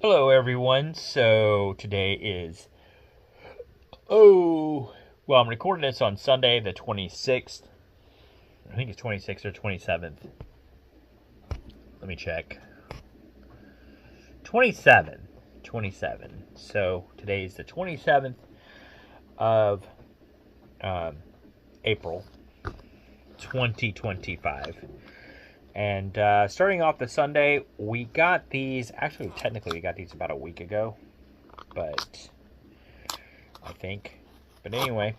Hello everyone, so today is, I'm recording this on Sunday the 26th, I think it's 26th or 27th, let me check, 27, so today is the 27th of April 2025, and starting off the Sunday, we got these, actually technically we got these about a week ago, but I think. But anyway,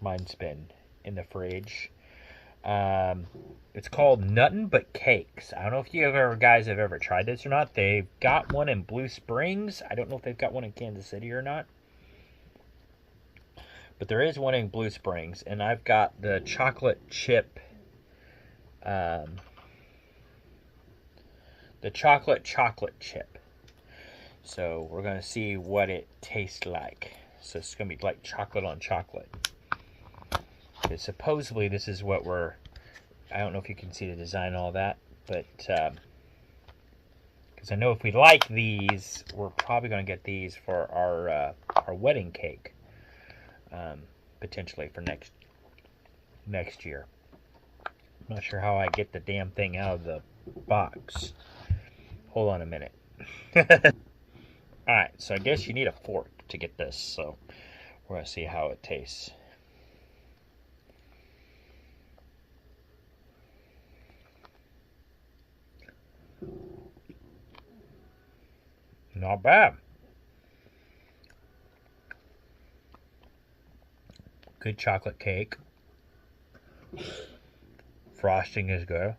mine's been in the fridge. It's called Nuttin' But Cakes. I don't know if you guys have ever tried this or not. They've got one in Blue Springs. I don't know if they've got one in Kansas City or not. But there is one in Blue Springs, and I've got the chocolate chip. The chocolate chip. So we're gonna see what it tastes like. So it's gonna be like chocolate on chocolate. Because supposedly this is what I don't know if you can see the design and all that, but because I know if we like these, we're probably gonna get these for our wedding cake, potentially for next year. I'm not sure how I get the damn thing out of the box. Hold on a minute. Alright, so I guess you need a fork to get this, so we're going to see how it tastes. Not bad. Good chocolate cake. Frosting is good.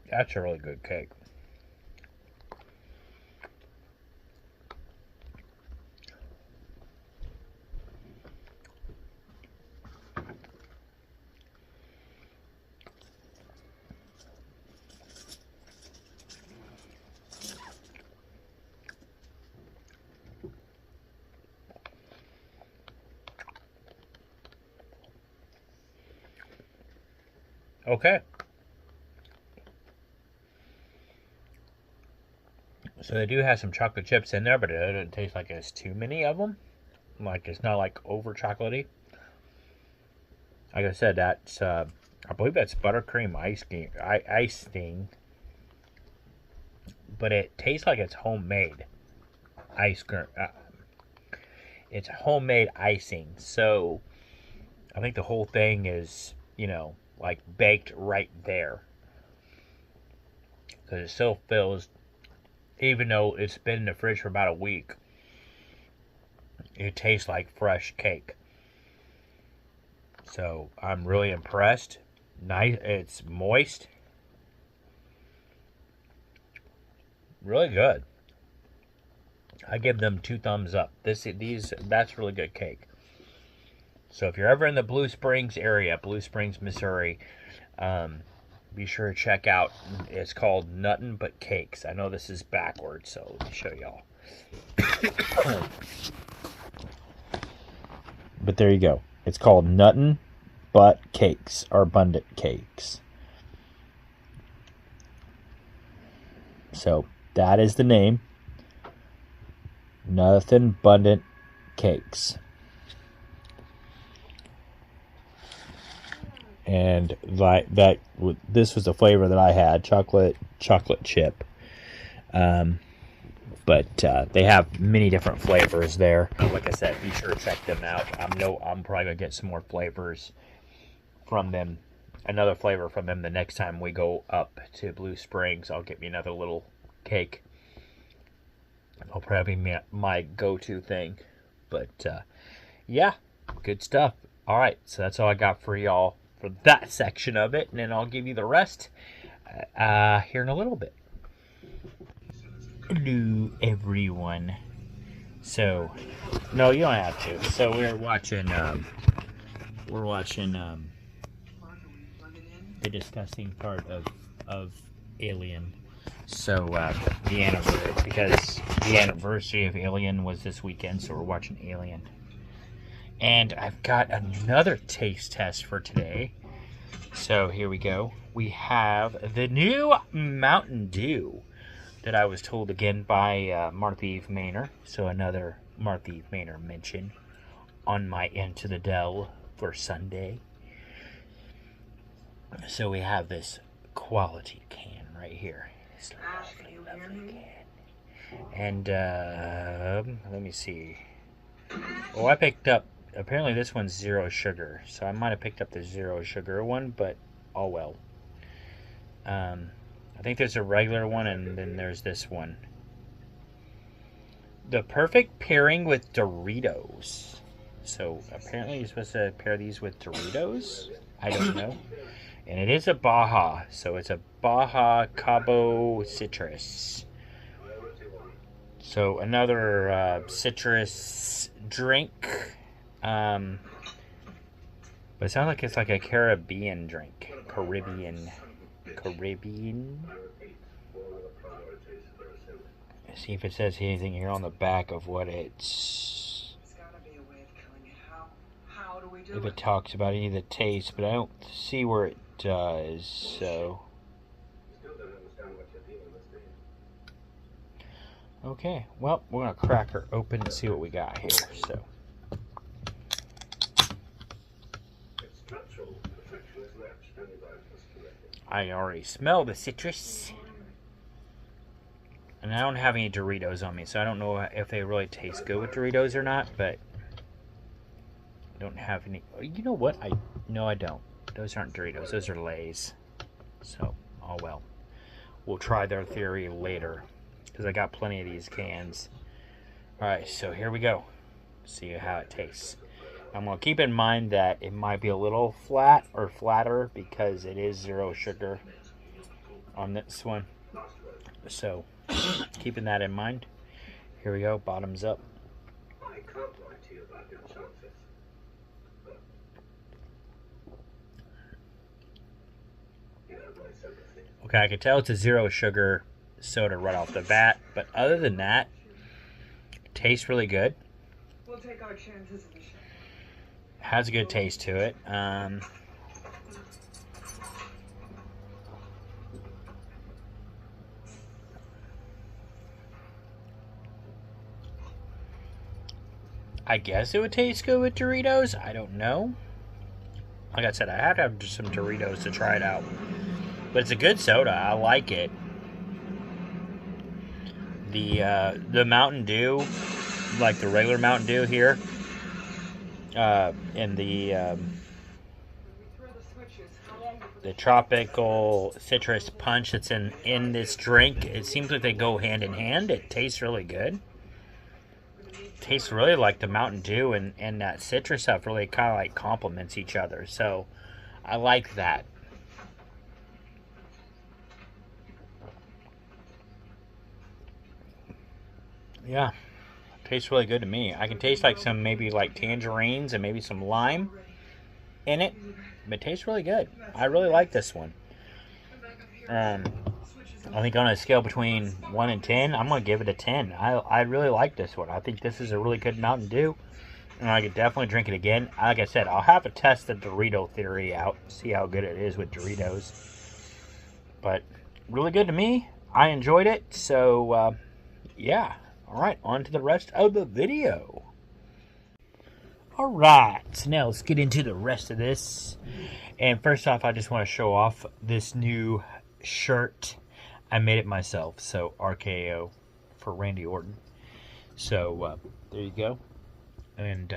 That's a really good cake. Okay. So they do have some chocolate chips in there, but it doesn't taste like it's too many of them. Like, it's not like over chocolatey. Like I said, that's I believe that's buttercream icing, but it tastes like it's homemade ice cream. It's homemade icing, so I think the whole thing is, like baked right there, because it still feels, even though it's been in the fridge for about a week, it tastes like fresh cake. So I'm really impressed. Nice, it's moist. Really good. I give them 2 thumbs up. That's really good cake. So if you're ever in the Blue Springs area, Blue Springs, Missouri, be sure to check out. It's called Nuttin' But Cakes. I know this is backwards, so let me show y'all. But there you go. It's called Nuttin' But Cakes, or Abundant Cakes. So that is the name. Nothing Abundant Cakes. And like that, this was the flavor that I had, chocolate chip. But they have many different flavors there. Like I said, be sure to check them out. I'm probably gonna get some more flavors from them. Another flavor from them the next time we go up to Blue Springs. I'll get me another little cake. It'll probably be my go-to thing. But yeah, good stuff. All right, so that's all I got for y'all for that section of it, and then I'll give you the rest here in a little bit. Hello, everyone. So, no, you don't have to. So we're watching we're watching the disgusting part of Alien. So the anniversary, because the anniversary of Alien was this weekend, so we're watching Alien. And I've got another taste test for today. So here we go. We have the new Mountain Dew that I was told again by Martha Eve Maynor. So another Martha Eve Maynor mention on my Into the Dell for Sunday. So we have this quality can right here. This lovely, lovely can. And let me see. Oh, I picked up, apparently this one's zero sugar. So I might have picked up the zero sugar one, but oh well. I think there's a regular one and then there's this one. The perfect pairing with Doritos. So apparently you're supposed to pair these with Doritos. I don't know. And it is a Baja. So it's a Baja Cabo Citrus. So another citrus drink. But it sounds like it's like a Caribbean drink. Caribbean. See if it says anything here on the back of what it's. If it talks about any of the taste, but I don't see where it does. So. Okay, well, we're gonna crack her open and see what we got here. So. I already smell the citrus. And I don't have any Doritos on me, so I don't know if they really taste good with Doritos or not, but I don't have any. You know what? No, I don't. Those aren't Doritos. Those are Lay's. So, oh well. We'll try their theory later, because I got plenty of these cans. Alright, so here we go. See how it tastes. I'm going to keep in mind that it might be a little flat or flatter because it is zero sugar on this one. So, keeping that in mind. Here we go, bottoms up. Okay, I can tell it's a zero sugar soda right off the bat, but other than that, it tastes really good. We'll take our chances in the show. Has a good taste to it. I guess it would taste good with Doritos. I don't know. Like I said, I had to have some Doritos to try it out. But it's a good soda. I like it. The Mountain Dew, like the regular Mountain Dew here, and the tropical citrus punch that's in this drink, it seems like they go hand in hand. It tastes really good. It tastes really like the Mountain Dew and that citrus stuff really kind of like complements each other. So I like that. Yeah, tastes really good to me. I can taste like some maybe like tangerines and maybe some lime in it, but it tastes really good. I really like this one. I think on a scale between 1 and 10, I'm going to give it a 10. I really like this one. I think this is a really good Mountain Dew, and I could definitely drink it again. Like I said, I'll have to test the Dorito theory out, see how good it is with Doritos. But really good to me. I enjoyed it, so yeah. Alright, on to the rest of the video. Alright, so now let's get into the rest of this. And first off, I just want to show off this new shirt. I made it myself, so RKO for Randy Orton. So, there you go. And,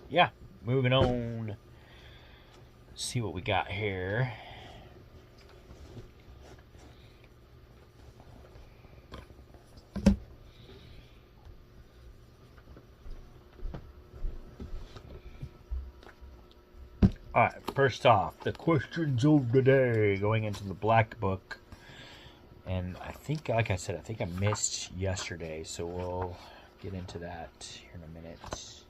yeah, moving on. Let's see what we got here. Alright, first off, the questions of the day, going into the black book. And I think, like I said, I think I missed yesterday, so we'll get into that here in a minute.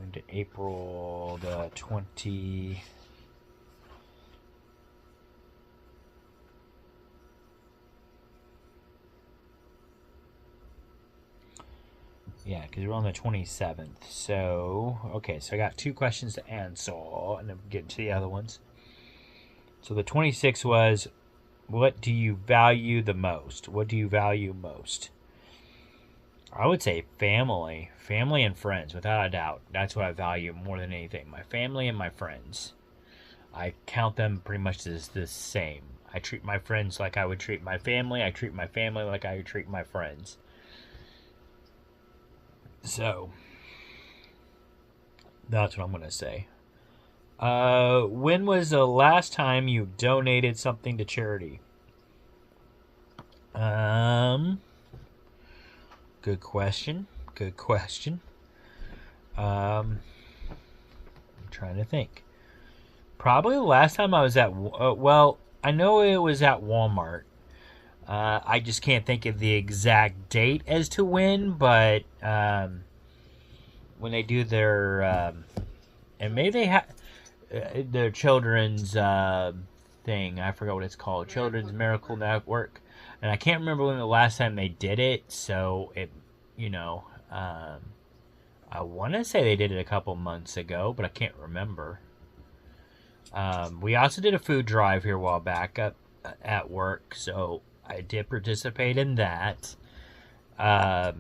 into April the 20. Yeah, because we're on the 27th. So, okay, so I got 2 questions to answer, and then get to the other ones. So the 26th was, what do you value the most? What do you value most? I would say family. Family and friends, without a doubt. That's what I value more than anything. My family and my friends. I count them pretty much as the same. I treat my friends like I would treat my family. I treat my family like I would treat my friends. So, that's what I'm going to say. When was the last time you donated something to charity? Good question. Good question. I'm trying to think. Probably the last time I was at, well, I know it was at Walmart. I just can't think of the exact date as to when, but when they do their, and maybe they have their children's thing. I forgot what it's called. Children's Miracle Network. And I can't remember when the last time they did it, so it, I want to say they did it a couple months ago, but I can't remember. We also did a food drive here a while back at work, so I did participate in that. I've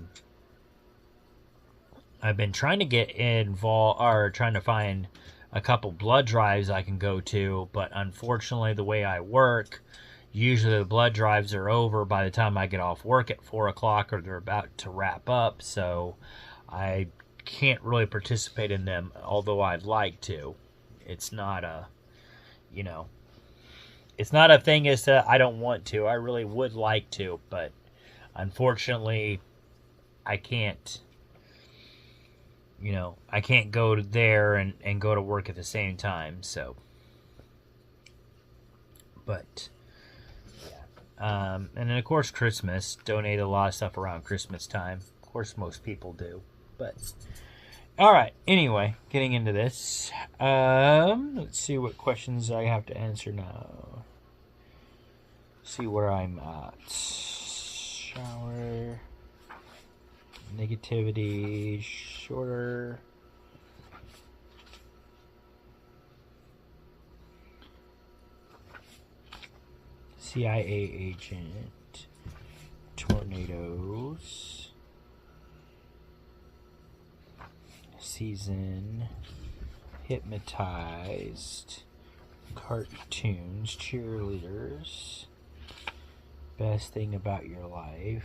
been trying to get involved, or trying to find a couple blood drives I can go to, but unfortunately the way I work, usually the blood drives are over by the time I get off work at 4 o'clock, or they're about to wrap up, so I can't really participate in them, although I'd like to. It's not a, it's not a thing as to I don't want to. I really would like to, but unfortunately I can't, I can't go there and go to work at the same time, so. But and then, of course, Christmas. Donate a lot of stuff around Christmas time. Of course, most people do. But, all right. Anyway, getting into this. Let's see what questions I have to answer now. See where I'm at. Shower. Negativity. Shorter. CIA agent, tornadoes, season, hypnotized, cartoons, cheerleaders, best thing about your life,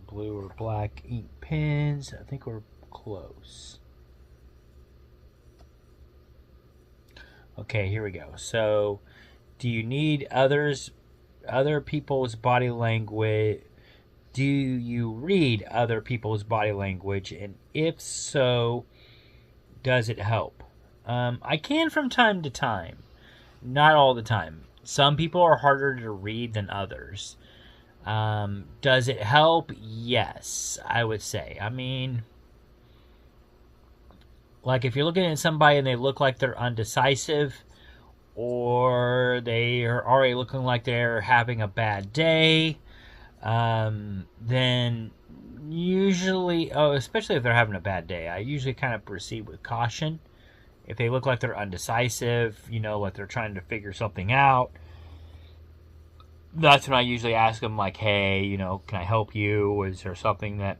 blue or black ink pens. I think we're close. Okay, here we go. So, do you need other people's body language? Do you read other people's body language? And if so, does it help? I can from time to time. Not all the time. Some people are harder to read than others. Does it help? Yes, I would say. I mean, like if you're looking at somebody and they look like they're undecisive, or they are already looking like they're having a bad day, then usually, especially if they're having a bad day, I usually kind of proceed with caution. If they look like they're undecisive, like they're trying to figure something out, that's when I usually ask them, like, hey, can I help you? Is there something that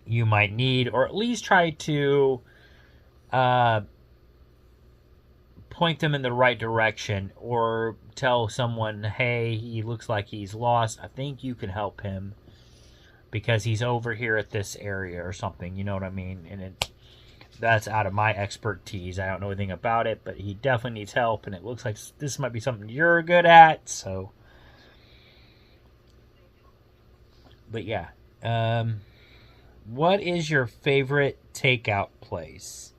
you might need? Or at least try to point them in the right direction, or tell someone, hey, he looks like he's lost. I think you can help him because he's over here at this area or something. You know what I mean? And that's out of my expertise. I don't know anything about it, but he definitely needs help, and it looks like this might be something you're good at. So, but yeah. What is your favorite takeout place?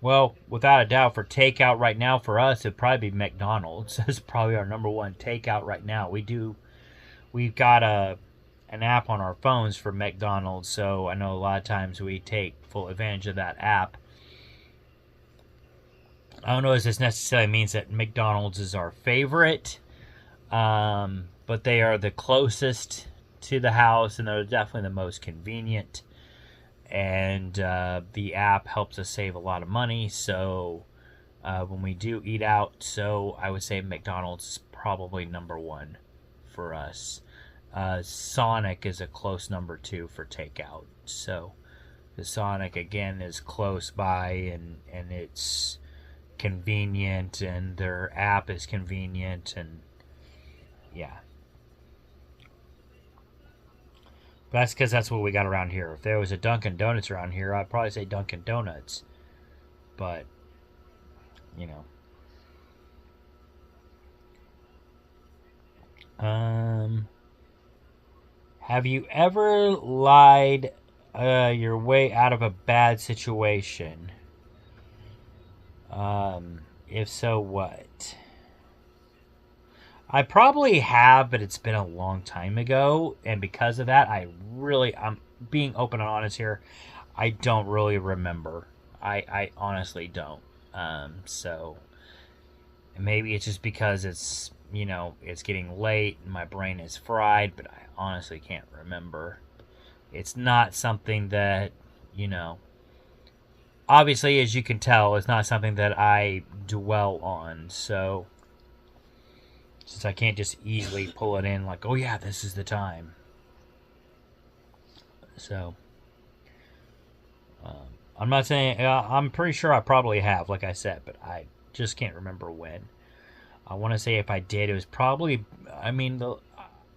Well, without a doubt, for takeout right now for us, it'd probably be McDonald's. That's probably our number one takeout right now. We we've got an app on our phones for McDonald's, so I know a lot of times we take full advantage of that app. I don't know if this necessarily means that McDonald's is our favorite, but they are the closest to the house, and they're definitely the most convenient. And the app helps us save a lot of money, so when we do eat out, so I would say McDonald's is probably number one for us. Sonic is a close number two for takeout. So the Sonic again is close by, and it's convenient, and their app is convenient, and yeah. But that's because that's what we got around here. If there was a Dunkin' Donuts around here, I'd probably say Dunkin' Donuts. But, you know. Have you ever lied your way out of a bad situation? If so, what? I probably have, but it's been a long time ago, and because of that, I'm being open and honest here, I don't really remember. I honestly don't. So maybe it's just because it's, it's getting late and my brain is fried, but I honestly can't remember. It's not something that, obviously, as you can tell, it's not something that I dwell on, so since I can't just easily pull it in like, oh yeah, this is the time. So, I'm not saying, I'm pretty sure I probably have, like I said, but I just can't remember when. I want to say if I did, it was probably,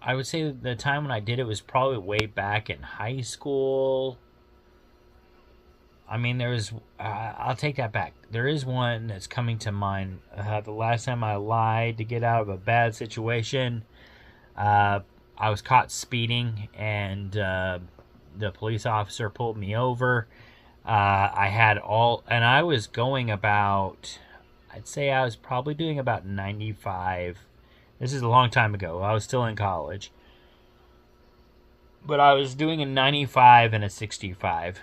I would say the time when I did it was probably way back in high school. I'll take that back. There is one that's coming to mind. The last time I lied to get out of a bad situation, I was caught speeding, and the police officer pulled me over. I was going about, I'd say I was probably doing about 95. This is a long time ago. I was still in college. But I was doing a 95 and a 65.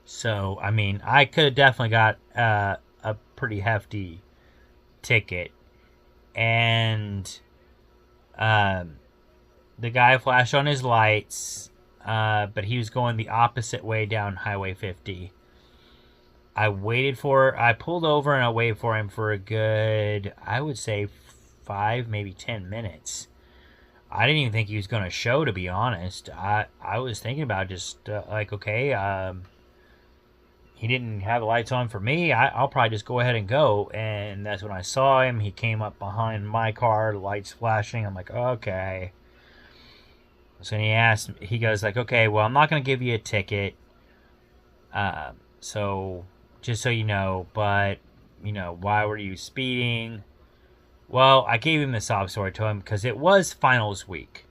So, I could have definitely got a pretty hefty ticket. And the guy flashed on his lights, but he was going the opposite way down Highway 50. I pulled over and I waited for him for a good, I would say 5, maybe 10 minutes. I didn't even think he was going to show, to be honest. I was thinking about just okay, he didn't have the lights on for me. I'll probably just go ahead and go. And that's when I saw him. He came up behind my car, the lights flashing. I'm like, okay. So he goes like, okay, well, I'm not going to give you a ticket. So just so you know, but, why were you speeding? Well, I gave him the sob story to him because it was finals week.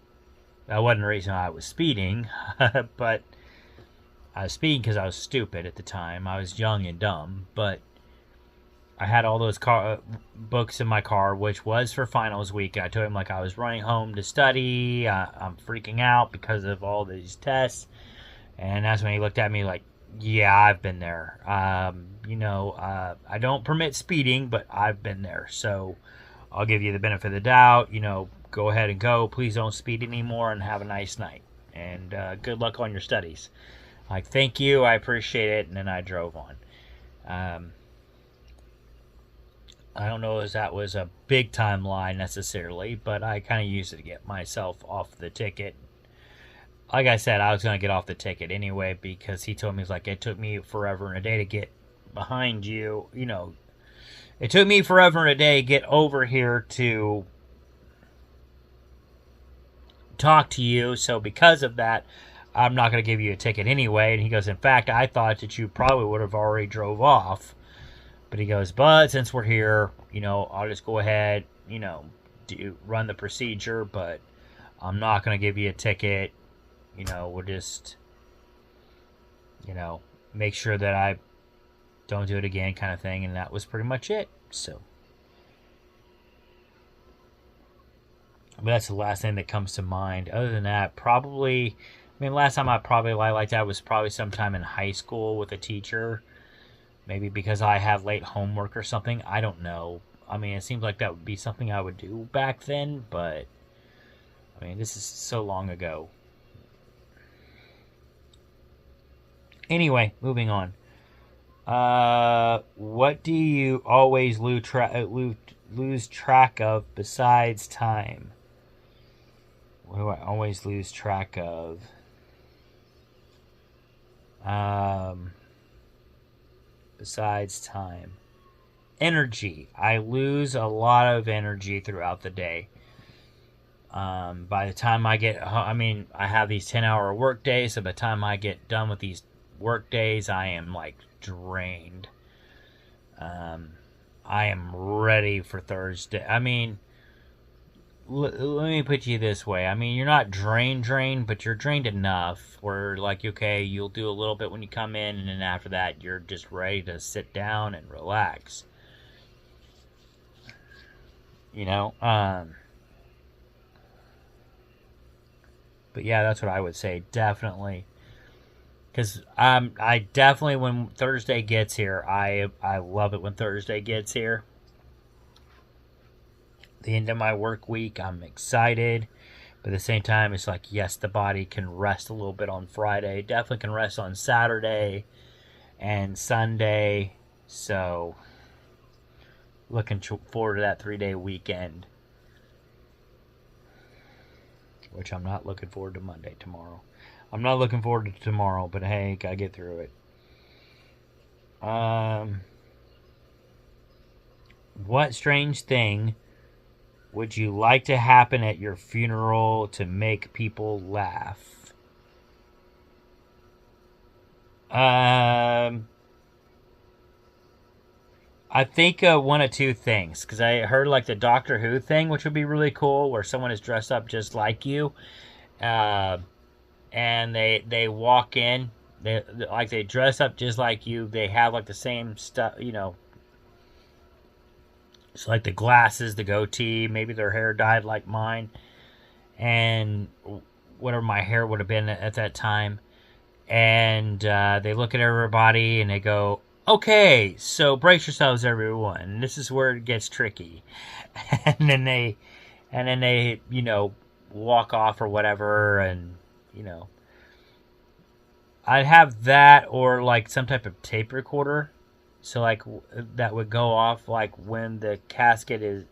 That wasn't the reason I was speeding, but I was speeding because I was stupid at the time. I was young and dumb, but I had all those books in my car, which was for finals week. I told him like I was running home to study. I'm freaking out because of all these tests. And that's when he looked at me like, yeah, I've been there. I don't permit speeding, but I've been there. So I'll give you the benefit of the doubt. Go ahead and go. Please don't speed anymore and have a nice night. And good luck on your studies. Like, thank you, I appreciate it, and then I drove on. I don't know if that was a big time lie necessarily, but I kind of used it to get myself off the ticket. Like I said, I was going to get off the ticket anyway because he told me, it took me forever and a day to get behind you. It took me forever and a day to get over here to talk to you, so because of that, I'm not going to give you a ticket anyway. And he goes, in fact, I thought that you probably would have already drove off. But he goes, but since we're here, I'll just go ahead, run the procedure, but I'm not going to give you a ticket. We'll just, make sure that I don't do it again kind of thing. And that was pretty much it. So, But that's the last thing that comes to mind. Other than that, probably, I mean, last time I probably lied like that was probably sometime in high school with a teacher. Maybe because I had late homework or something. I don't know. I mean, it seems like that would be something I would do back then, but I mean, this is so long ago. Anyway, moving on. What do you always lose track of besides time? What do I always lose track of? Besides time. Energy. I lose a lot of energy throughout the day. By the time I get, I mean, I have these 10-hour work days, so by the time I get done with these work days, I am like drained. I am ready for Thursday. I mean, let me put you this way. I mean, you're not drained, but you're drained enough where, like, okay, you'll do a little bit when you come in, and then after that, you're just ready to sit down and relax. You know? But yeah, that's what I would say. Definitely. Because I definitely, when Thursday gets here, I love it when Thursday gets here. The end of my work week, I'm excited. But at the same time, it's like, yes, the body can rest a little bit on Friday. Definitely can rest on Saturday and Sunday. So, looking forward to that 3-day weekend. Which I'm not looking forward to Monday, tomorrow. I'm not looking forward to tomorrow, but hey, gotta get through it. What strange thing would you like to happen at your funeral to make people laugh? I think one of two things, because I heard like the Doctor Who thing, which would be really cool, where someone is dressed up just like you, and they walk in, they dress up just like you. They have like the same stuff, you know. It's like the glasses, the goatee, maybe their hair dyed like mine, and whatever my hair would have been at that time. And they look at everybody and they go, "Okay, so brace yourselves, everyone. This is where it gets tricky." and then they, you know, walk off or whatever, and you know, I'd have that or like some type of tape recorder. So like that would go off like when the casket is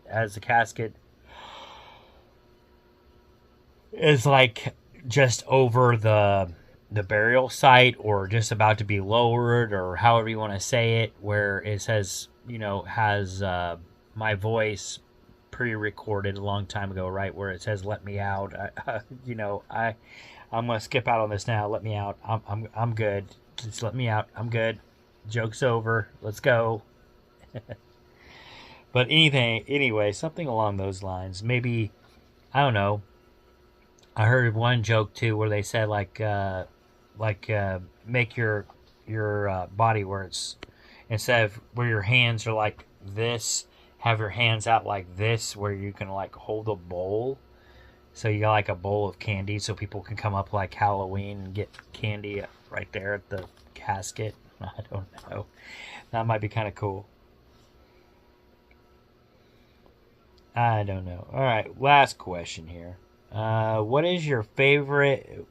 like just over the burial site or just about to be lowered or however you want to say it, where it says, you know, has my voice pre-recorded a long time ago, right, where it says "let me out." I'm gonna skip out on this now. Let me out. I'm good. Just let me out. I'm good. Joke's over. Let's go. But anyway, something along those lines. Maybe, I don't know. I heard one joke too where they said make your body where it's, instead of where your hands are like this, have your hands out like this where you can like hold a bowl. So you got like a bowl of candy so people can come up like Halloween and get candy right there at the casket. I don't know. That might be kind of cool. I don't know. All right, last question here. What is your favorite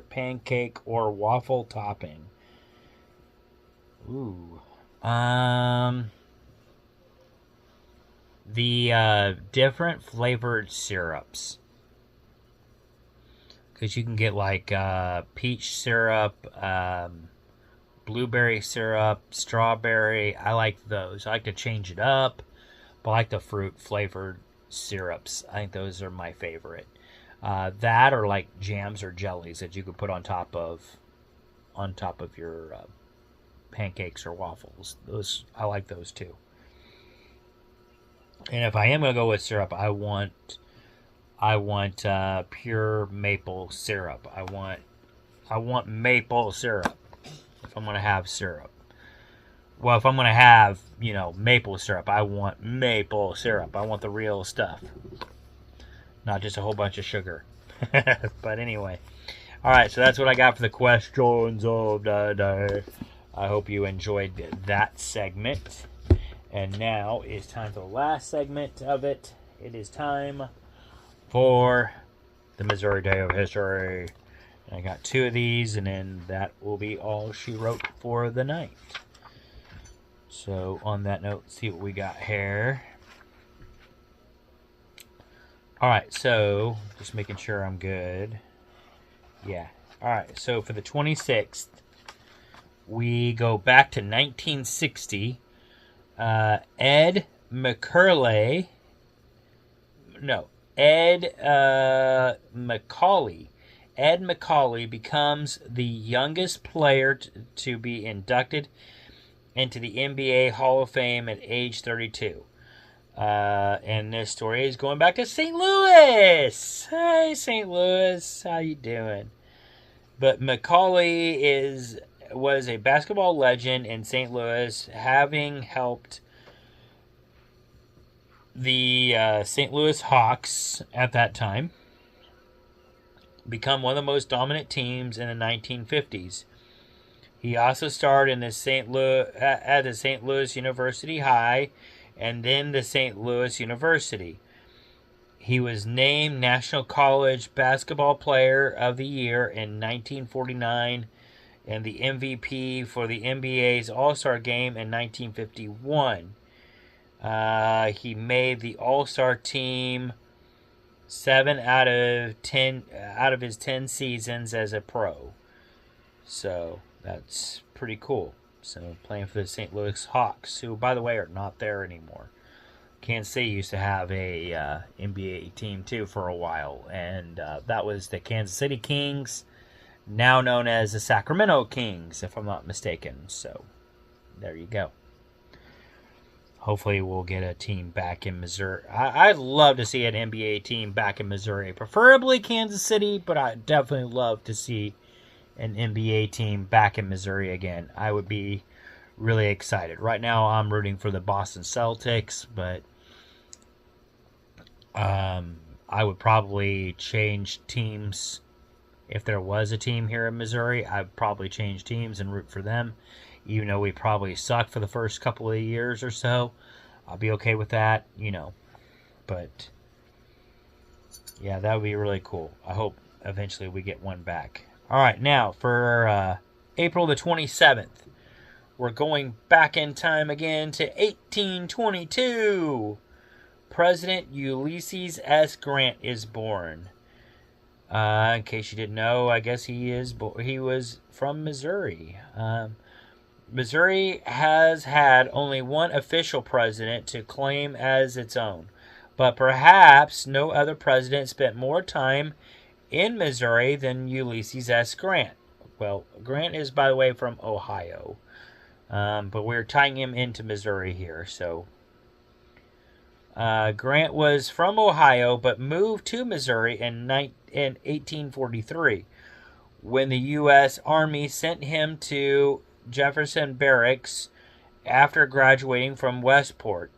pancake or waffle topping? Ooh. The different flavored syrups. Because you can get like peach syrup, blueberry syrup, strawberry. I like those. I like to change it up, but I like the fruit flavored syrups. I think those are my favorite. That or like jams or jellies that you could put on top of your pancakes or waffles. Those, I like those too. And if I am gonna go with syrup, I want pure maple syrup. I want maple syrup if I'm gonna have syrup. Well, if I'm gonna have, you know, maple syrup, I want maple syrup. I want the real stuff. not just a whole bunch of sugar. But anyway, all right. So that's what I got for the questions of the day. I hope you enjoyed that segment. And now it's time for the last segment of it. It is time for the Missouri Day of History. I got 2 of these, and then that will be all she wrote for the night. So on that note, see what we got here. Alright, so just making sure I'm good. Yeah. Alright, so for the 26th, we go back to 1960. Ed Macaulay becomes the youngest player to be inducted into the NBA Hall of Fame at age 32. And this story is going back to St. Louis. Hey, St. Louis, how you doing? But Macaulay was a basketball legend in St. Louis, having helped the St. Louis Hawks at that time become one of the most dominant teams in the 1950s. He also starred in the at the St. Louis University High and then the St. Louis University. He was named National College Basketball Player of the Year in 1949 and the MVP for the NBA's All-Star Game in 1951. He made the All-Star team 7 out of his 10 seasons as a pro. So that's pretty cool. So playing for the St. Louis Hawks, who, by the way, are not there anymore. Kansas City used to have a NBA team too for a while, and that was the Kansas City Kings, now known as the Sacramento Kings, if I'm not mistaken. So there you go. Hopefully we'll get a team back in Missouri. I'd love to see an NBA team back in Missouri, preferably Kansas City, but I'd definitely love to see an NBA team back in Missouri again. I would be really excited. Right now I'm rooting for the Boston Celtics, but I would probably change teams. If there was a team here in Missouri, I'd probably change teams and root for them. Even though we probably suck for the first couple of years or so, I'll be okay with that, But yeah, that would be really cool. I hope eventually we get one back. All right, now for April the 27th, we're going back in time again to 1822. President Ulysses S. Grant is born. In case you didn't know, I guess he was from Missouri. Missouri has had only one official president to claim as its own, but perhaps no other president spent more time in Missouri than Ulysses S. Grant. Well, Grant is, by the way, from Ohio, but we're tying him into Missouri here. So Grant was from Ohio, but moved to Missouri in 1843, when the U.S. Army sent him to Jefferson Barracks after graduating from West Point.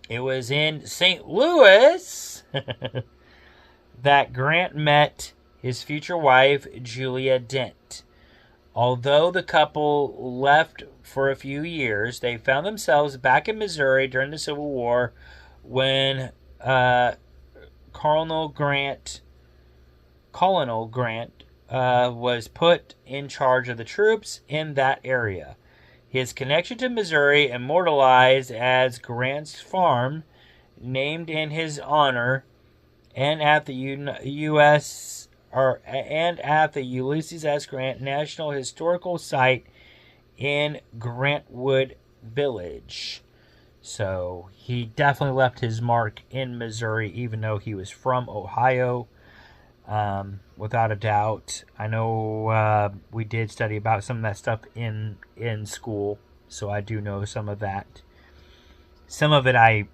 It was in St. Louis that Grant met his future wife, Julia Dent. Although the couple left for a few years, they found themselves back in Missouri during the Civil War when Colonel Grant was put in charge of the troops in that area. His connection to Missouri, immortalized as Grant's Farm, named in his honor, and at the Ulysses S. Grant National Historical Site in Grantwood Village. So he definitely left his mark in Missouri, even though he was from Ohio. Without a doubt. I know we did study about some of that stuff in school, so I do know some of that. Some of it I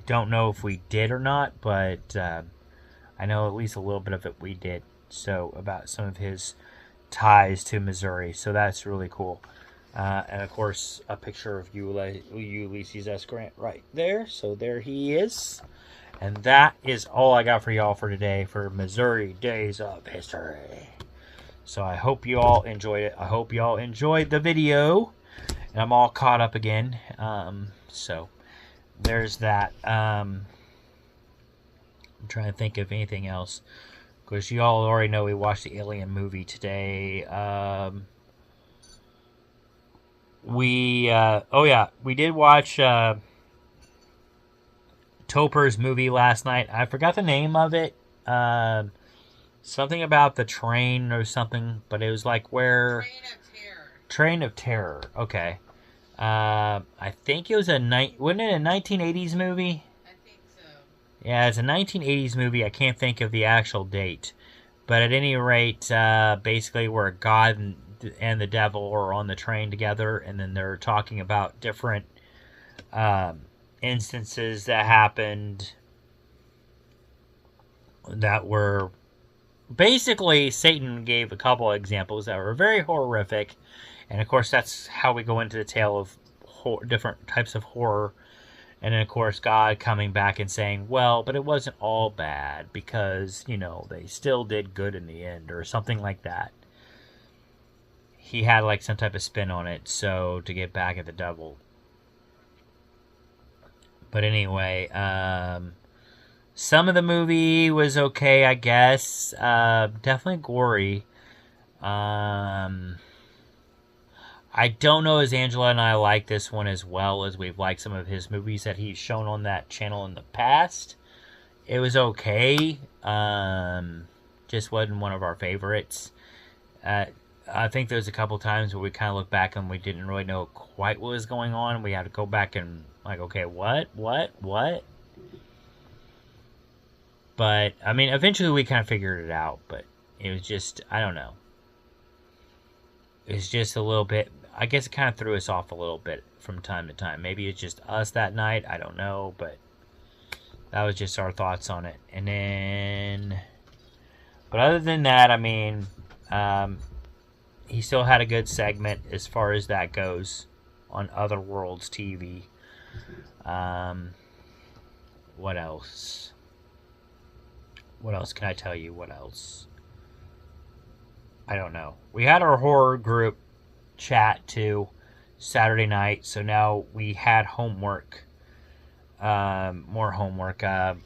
don't know if we did or not, but I know at least a little bit of it we did. So about some of his ties to Missouri, so that's really cool. And of course, a picture of Ulysses S. Grant right there. So there he is. And that is all I got for y'all for today for Missouri Days of History. So I hope you all enjoyed it. I hope you all enjoyed the video. And I'm all caught up again. So there's that. I'm trying to think of anything else. Because you all already know we watched the Alien movie today. We did watch Topper's movie last night. I forgot the name of it. Something about the train or something, but it was like where... Train of Terror. Okay. I think it was wasn't it a 1980s movie? I think so. Yeah, it's a 1980s movie. I can't think of the actual date. But at any rate, basically where God and the devil are on the train together, and then they're talking about different instances that happened that were... Basically, Satan gave a couple of examples that were very horrific. And of course, that's how we go into the tale of different types of horror. And then, of course, God coming back and saying, well, but it wasn't all bad because, they still did good in the end or something like that. He had like some type of spin on it, so to get back at the devil. But anyway, some of the movie was okay, I guess. Definitely gory. I don't know as Angela and I like this one as well as we've liked some of his movies that he's shown on that channel in the past. It was okay. Just wasn't one of our favorites. I think there's a couple times where we kind of look back and we didn't really know quite what was going on. We had to go back and like, okay, what? But, I mean, eventually we kind of figured it out, but it was just, I don't know. It was just a little bit, I guess it kind of threw us off a little bit from time to time. Maybe it's just us that night, I don't know, but that was just our thoughts on it. And then, but other than that, I mean, he still had a good segment as far as that goes on Other Worlds TV. What else? What else can I tell you? What else? I don't know. We had our horror group chat too Saturday night, so now we had homework. More homework.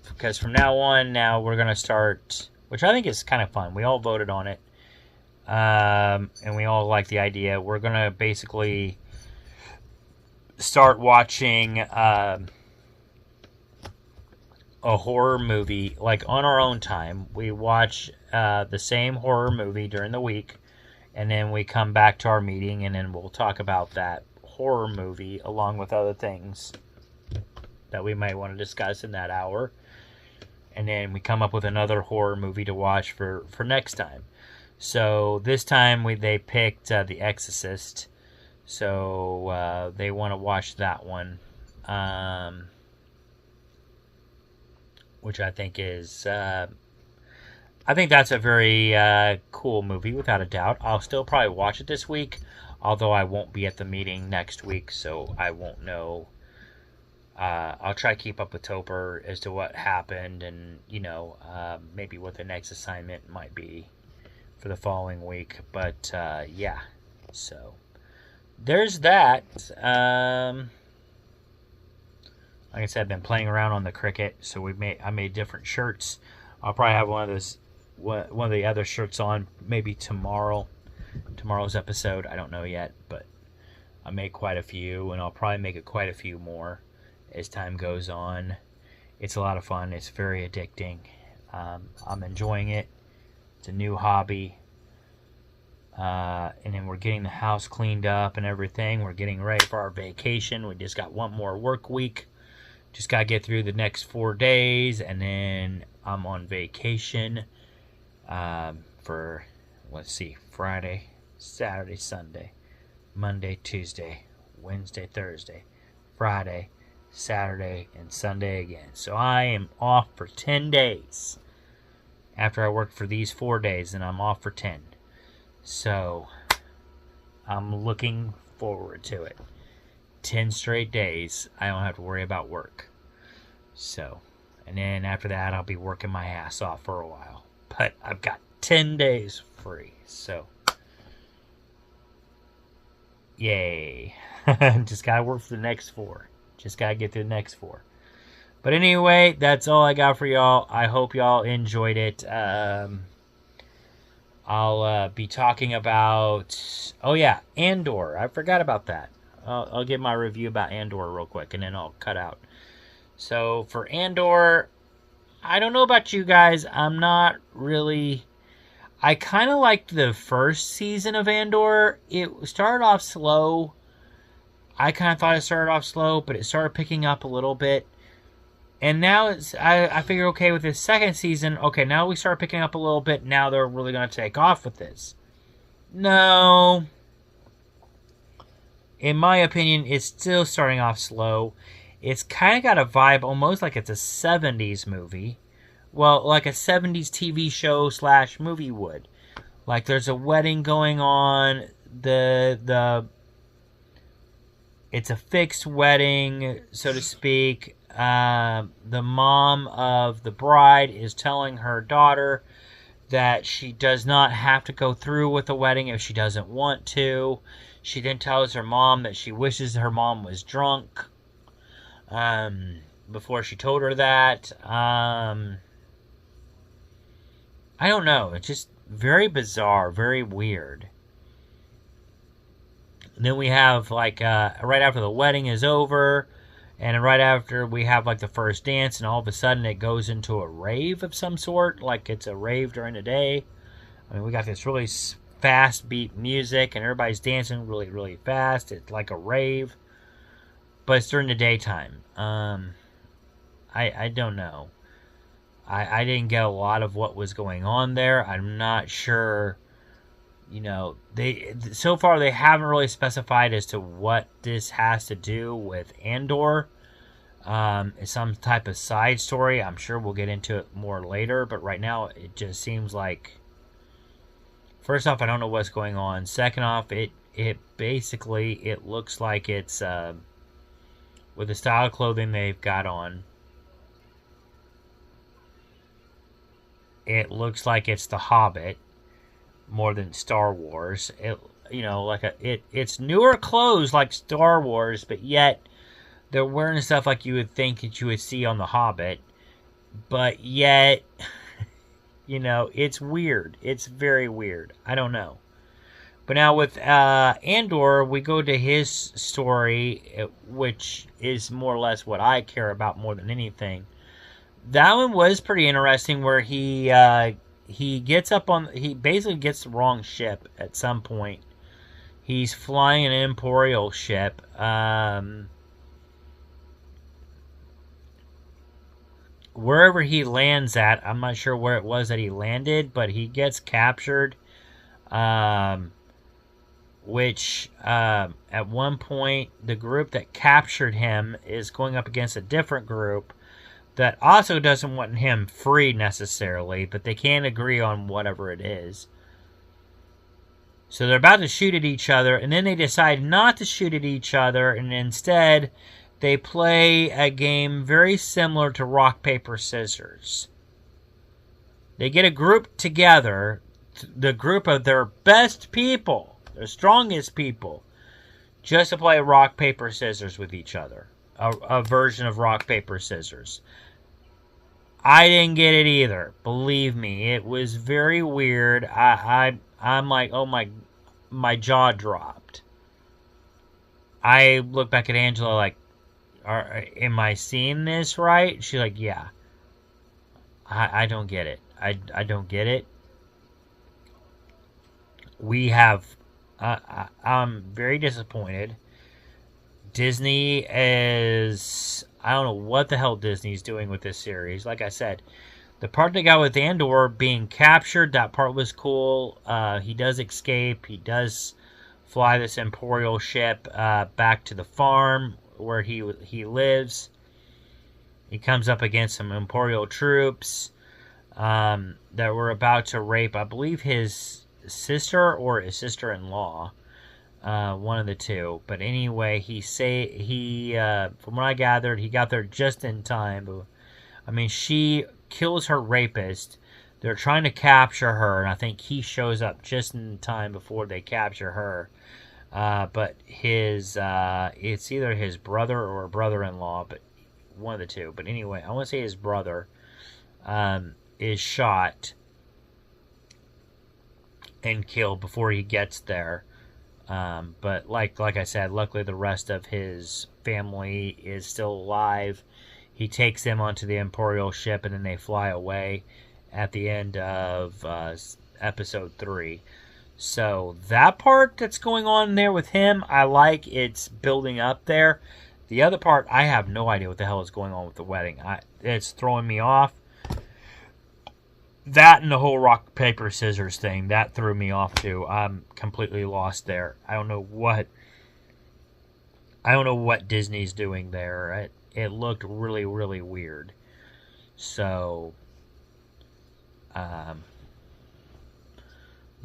Because from now on, we're going to start, which I think is kind of fun. We all voted on it. And we all like the idea. We're going to basically start watching a horror movie, like on our own time. We watch the same horror movie during the week, and then we come back to our meeting, and then we'll talk about that horror movie along with other things that we might want to discuss in that hour. And then we come up with another horror movie to watch for next time. So this time they picked The Exorcist. So they want to watch that one. Which I think is... I think that's a very cool movie, without a doubt. I'll still probably watch it this week, although I won't be at the meeting next week, so I won't know. I'll try to keep up with Topper as to what happened and, maybe what the next assignment might be for the following week. But, yeah. So, there's that. Like I said, I've been playing around on the Cricut, so I made different shirts. I'll probably have one of the other shirts on maybe tomorrow's episode. I don't know yet, but I made quite a few, and I'll probably make it quite a few more as time goes on. It's a lot of fun. It's very addicting. I'm enjoying it. It's a new hobby. And then we're getting the house cleaned up and everything. We're getting ready for our vacation. We just got one more work week. Just got to get through the next 4 days, and then I'm on vacation for, let's see, Friday, Saturday, Sunday, Monday, Tuesday, Wednesday, Thursday, Friday, Saturday, and Sunday again. So I am off for 10 days. After I work for these 4 days, and I'm off for 10. So I'm looking forward to it. 10 straight days, I don't have to worry about work. So, and then after that, I'll be working my ass off for a while. But I've got 10 days free, so yay. Just gotta work for the next 4. Just gotta get to the next 4. But anyway, that's all I got for y'all. I hope y'all enjoyed it. I'll be talking about... Oh yeah, Andor. I forgot about that. I'll give my review about Andor real quick, and then I'll cut out. So, for Andor, I don't know about you guys. I'm not really... I kind of liked the first season of Andor. It started off slow. I kind of thought it started off slow, but it started picking up a little bit. And now I figure, okay, with this second season, okay, now we start picking up a little bit. Now they're really going to take off with this. No. In my opinion, it's still starting off slow. It's kind of got a vibe almost like it's a 70s movie. Well, like a 70s TV show / movie would. Like there's a wedding going on. It's a fixed wedding, so to speak. The mom of the bride is telling her daughter that she does not have to go through with the wedding if she doesn't want to. She then tells her mom that she wishes her mom was drunk before she told her that. I don't know. It's just very bizarre, very weird. And then we have, like, right after the wedding is over, and right after we have, like, the first dance, and all of a sudden it goes into a rave of some sort, like it's a rave during the day. I mean, we got this really fast beat music, and everybody's dancing really, really fast. It's like a rave, but it's during the daytime. I don't know. I didn't get a lot of what was going on there. I'm not sure. You know, so far they haven't really specified as to what this has to do with Andor. It's some type of side story. I'm sure we'll get into it more later, but right now it just seems like, first off, I don't know what's going on. Second off, it basically, it looks like it's with the style of clothing they've got on. It looks like it's The Hobbit more than Star Wars. It's newer clothes like Star Wars, but yet they're wearing stuff like you would think that you would see on The Hobbit. But yet, it's weird. It's very weird. I don't know. But now with Andor, we go to his story, which is more or less what I care about more than anything. That one was pretty interesting, where he basically gets the wrong ship at some point. He's flying an Imperial ship. Wherever he lands at, I'm not sure where it was that he landed, but he gets captured. Which, at one point, the group that captured him is going up against a different group that also doesn't want him free necessarily, but they can't agree on whatever it is. So they're about to shoot at each other, and then they decide not to shoot at each other, and instead they play a game very similar to rock, paper, scissors. They get a group together, the group of their best people, their strongest people, just to play rock, paper, scissors with each other. A version of rock, paper, scissors. I didn't get it either. Believe me, it was very weird. I'm like, oh my jaw dropped. I look back at Angela like, am I seeing this right? She's like, yeah. I don't get it. I don't get it. I'm very disappointed. Disney is... I don't know what the hell Disney's doing with this series. Like I said, the part they got with Andor being captured, that part was cool. He does escape. He does fly this Imperial ship back to the farm where he lives. He comes up against some Imperial troops that were about to rape, I believe, his sister or his sister-in-law. One of the two. But anyway, from what I gathered, he got there just in time. I mean, she kills her rapist. They're trying to capture her, and I think he shows up just in time before they capture her. But it's either his brother or brother-in-law, but one of the two. But anyway, I want to say his brother is shot and killed before he gets there. But like I said, luckily the rest of his family is still alive. He takes them onto the Imperial ship, and then they fly away at the end of episode 3. So that part that's going on there with him, I like. It's building up there. The other part, I have no idea what the hell is going on with the wedding. It's throwing me off. That and the whole rock, paper, scissors thing, that threw me off too. I'm completely lost there. I don't know what Disney's doing there. It looked really, really weird. So, but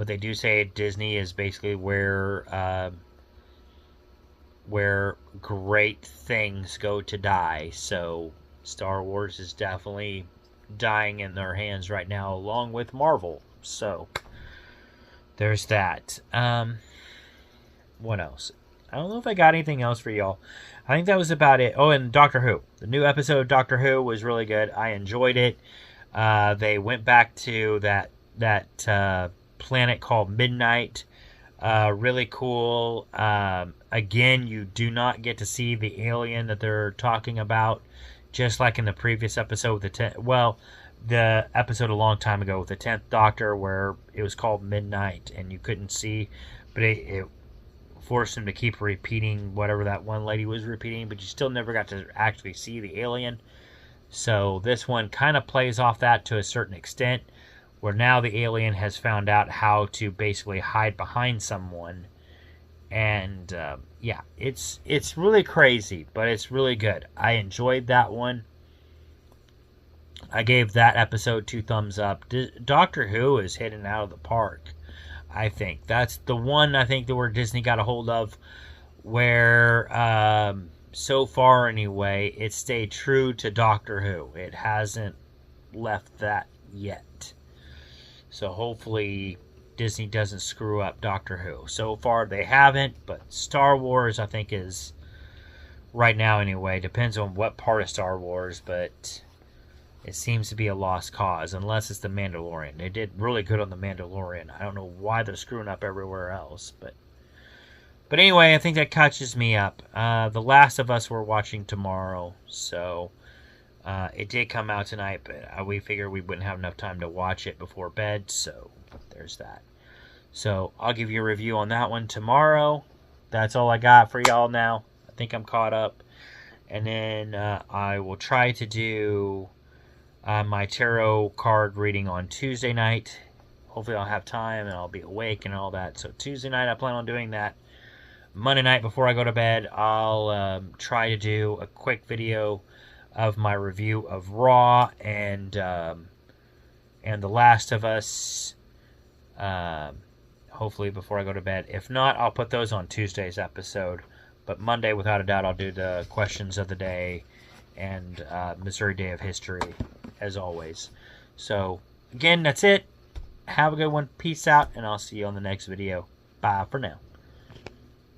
they do say Disney is basically where great things go to die. So Star Wars is definitely dying in their hands right now, along with Marvel. So there's that. What else? I don't know if I got anything else for y'all. I think that was about it. Oh, and Doctor Who. The new episode of Doctor Who was really good. I enjoyed it. They went back to that planet called Midnight. Really cool. Again, you do not get to see the alien that they're talking about, just like in the previous episode with the episode a long time ago with the 10th Doctor, where it was called Midnight and you couldn't see, but it forced him to keep repeating whatever that one lady was repeating, but you still never got to actually see the alien. So this one kind of plays off that to a certain extent, where now the alien has found out how to basically hide behind someone. And yeah, it's really crazy, but it's really good. I enjoyed that one. I gave that episode 2 thumbs up. Doctor Who is hitting out of the park, I think. That's the one, I think, that where Disney got a hold of, where so far anyway, it stayed true to Doctor Who. It hasn't left that yet. So hopefully Disney doesn't screw up Doctor Who. So far they haven't, but Star Wars, I think, is right now anyway. Depends on what part of Star Wars, but it seems to be a lost cause, unless it's The Mandalorian. They did really good on The Mandalorian. I don't know why they're screwing up everywhere else, but anyway, I think that catches me up. The Last of Us we're watching tomorrow, so it did come out tonight, but we figured we wouldn't have enough time to watch it before bed, so there's that. So I'll give you a review on that one tomorrow. That's all I got for y'all now. I think I'm caught up. And then I will try to do my tarot card reading on Tuesday night. Hopefully I'll have time and I'll be awake and all that. So Tuesday night I plan on doing that. Monday night before I go to bed, I'll try to do a quick video of my review of Raw and The Last of Us. Hopefully before I go to bed. If not, I'll put those on Tuesday's episode. But Monday, without a doubt, I'll do the questions of the day and Missouri Day of History, as always. So, again, that's it. Have a good one. Peace out, and I'll see you on the next video. Bye for now.